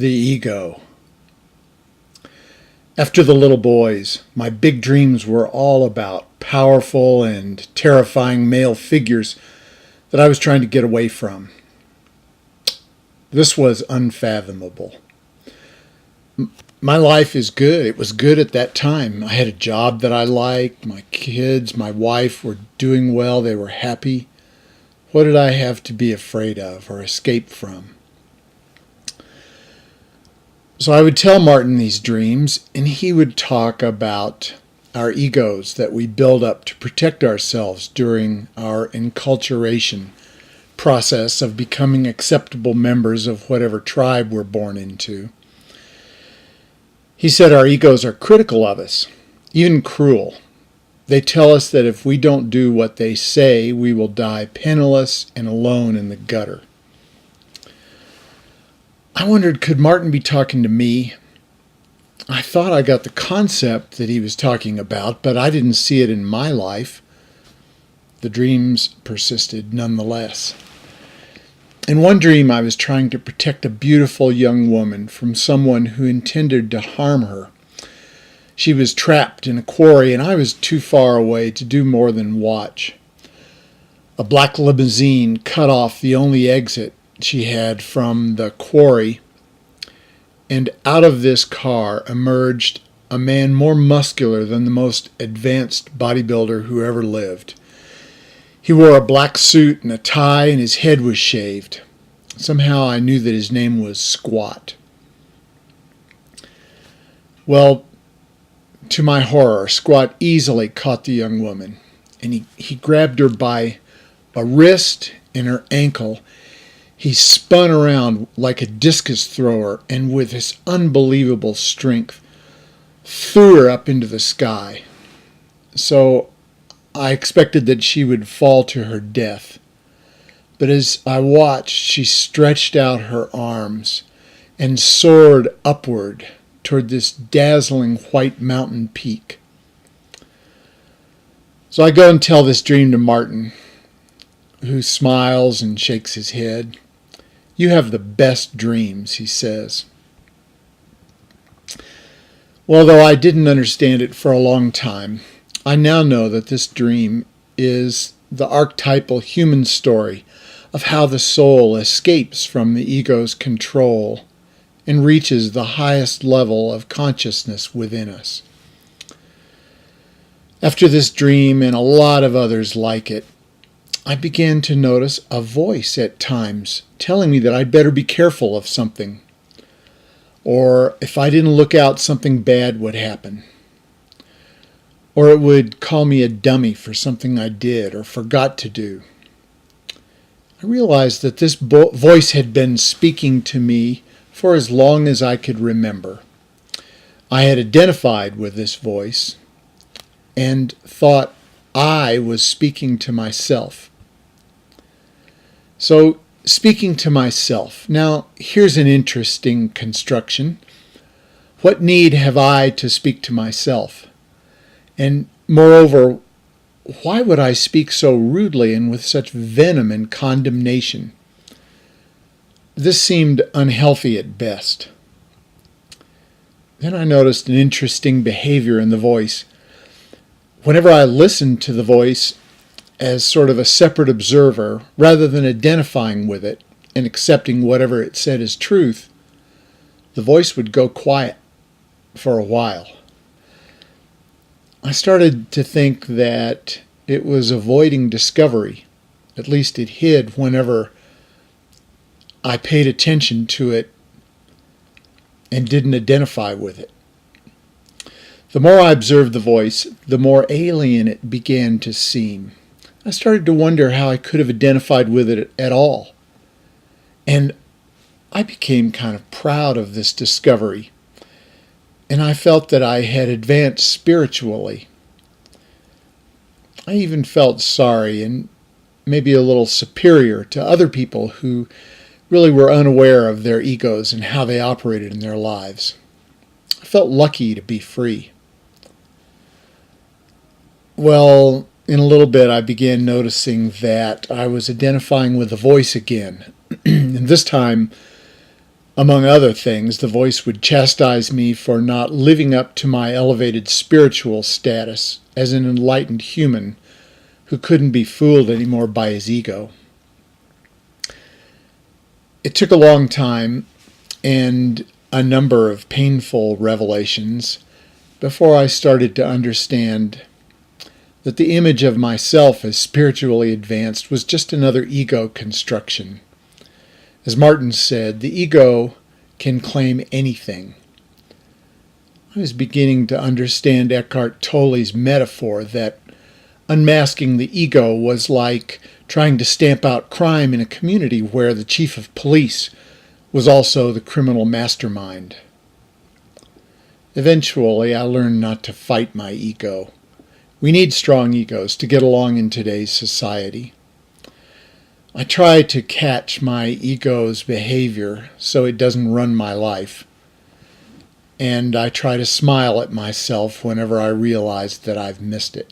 The ego. After the little boys, my big dreams were all about powerful and terrifying male figures that I was trying to get away from. This was unfathomable. My life is good. It was good at that time. I had a job that I liked. My kids, my wife were doing well. They were happy. What did I have to be afraid of or escape from? So I would tell Martin these dreams, and he would talk about our egos that we build up to protect ourselves during our enculturation process of becoming acceptable members of whatever tribe we're born into. He said our egos are critical of us, even cruel. They tell us that if we don't do what they say, we will die penniless and alone in the gutter. I wondered, could Martin be talking to me? I thought I got the concept that he was talking about, but I didn't see it in my life. The dreams persisted nonetheless. In one dream, I was trying to protect a beautiful young woman from someone who intended to harm her. She was trapped in a quarry, and I was too far away to do more than watch. A black limousine cut off the only exit she had from the quarry, and out of this car emerged a man more muscular than the most advanced bodybuilder who ever lived. He wore a black suit and a tie, and his head was shaved. Somehow I knew that his name was Squat. Well, to my horror, Squat easily caught the young woman, and he grabbed her by a wrist and her ankle. He spun around like a discus thrower and with his unbelievable strength threw her up into the sky. So I expected that she would fall to her death. But as I watched, she stretched out her arms and soared upward toward this dazzling white mountain peak. So I go and tell this dream to Martin, who smiles and shakes his head. "You have the best dreams," he says. Well, though I didn't understand it for a long time, I now know that this dream is the archetypal human story of how the soul escapes from the ego's control and reaches the highest level of consciousness within us. After this dream and a lot of others like it, I began to notice a voice at times telling me that I'd better be careful of something, or if I didn't look out, something bad would happen, or it would call me a dummy for something I did or forgot to do. I realized that this voice had been speaking to me for as long as I could remember. I had identified with this voice and thought I was speaking to myself. So, speaking to myself. Now, here's an interesting construction. What need have I to speak to myself? And moreover, why would I speak so rudely and with such venom and condemnation? This seemed unhealthy at best. Then I noticed an interesting behavior in the voice. Whenever I listened to the voice as sort of a separate observer, rather than identifying with it and accepting whatever it said as truth, the voice would go quiet for a while. I started to think that it was avoiding discovery. At least it hid whenever I paid attention to it and didn't identify with it. The more I observed the voice, the more alien it began to seem. I started to wonder how I could have identified with it at all. And I became kind of proud of this discovery. And I felt that I had advanced spiritually. I even felt sorry and maybe a little superior to other people who really were unaware of their egos and how they operated in their lives. I felt lucky to be free. Well, in a little bit, I began noticing that I was identifying with the voice again. And this time, Among other things, the voice would chastise me for not living up to my elevated spiritual status as an enlightened human who couldn't be fooled anymore by his ego. It took a long time and a number of painful revelations before I started to understand that the image of myself as spiritually advanced was just another ego construction. As Martin said, the ego can claim anything. I was beginning to understand Eckhart Tolle's metaphor that unmasking the ego was like trying to stamp out crime in a community where the chief of police was also the criminal mastermind. Eventually, I learned not to fight my ego. We need strong egos to get along in today's society. I try to catch my ego's behavior so it doesn't run my life. And I try to smile at myself whenever I realize that I've missed it.